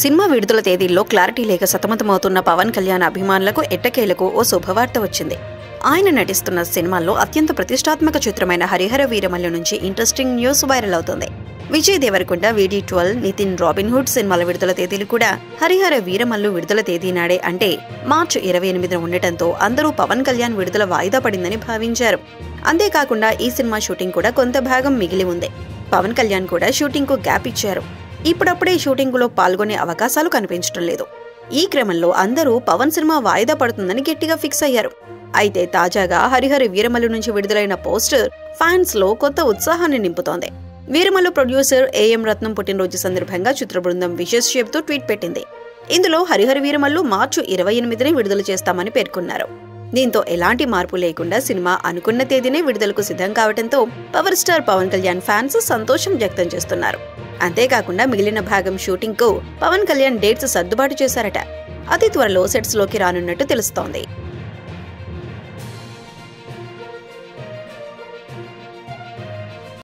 Cinema విడుదల తేదీల్లో clarity లేక సతమతమవుతున్న పవన్ కళ్యాణ్ అభిమానులకు ఎట్టకేలకు ఓ శుభవార్త వచ్చింది. ఆయన నటిస్తున్న సినిమాల్లో అత్యంత ప్రతిష్టాత్మక చిత్రమైన హరిహర వీరమల్లు నుంచి ఇంట్రెస్టింగ్ న్యూస్ వైరల్ అవుతుంది. విజయ్ దేవరకొండ, VD12, నితిన్ రాబిన్హుడ్ సినిమాల విడుదల తేదీలు కూడా హరిహర వీరమల్లు విడుదల తేదీ నాడే అంటే మార్చి 28న ఉండటంతో అందరూ పవన్ కళ్యాణ్ విడుదల వాయిదా పడిందని భావించారు. అంతేకాకుండా ఈ సినిమా షూటింగ్ కూడా కొంత భాగం మిగిలి ఉంది. పవన్ కళ్యాణ్ కూడా షూటింగ్ కు గ్యాప్ ఇచ్చారు. ఇప్పుడప్పుడే షూటింగ్ లో పాల్గొనే అవకాశాలు కనిపించడం లేదు. ఈ క్రమంలో అందరూ పవన్ సినిమా వాయిదా పడుతుందని గట్టిగా ఫిక్స్ అయ్యారు. అయితే తాజాగా హరిహర వీరమల్లు నుంచి విడుదలైన పోస్టర్ ఫ్యాన్స్ లో కొత్త ఉత్సాహాన్ని నింపుతోంది. వీరమల్లు ప్రొడ్యూసర్ AM రత్నం పుట్టినరోజు సందర్భంగా చిత్ర బృందం విషెస్ చెబుతూ ట్వీట్ పెట్టింది. ఇందులో హరిహర వీరమల్లు మార్చి 28ని విడుదల చేస్తామని పేర్కొన్నారు. దీంతో ఎలాంటి మార్పు లేకుండా సినిమా అనుకున్న తేదీనే విడుదలకు సిద్ధం కావడంతో power star Pawan Kalyan fans సంతోషం వ్యక్తం చేస్తున్నారు. అంతేకాకుండా మిగిలిన భాగం షూటింగ్ కు పవన్ కళ్యాణ్ డేట్స్ సర్దుబాటు చేశారట. అతి త్వరలో సెట్స్ లోకి రానున్నట్టు తెలుస్తోంది.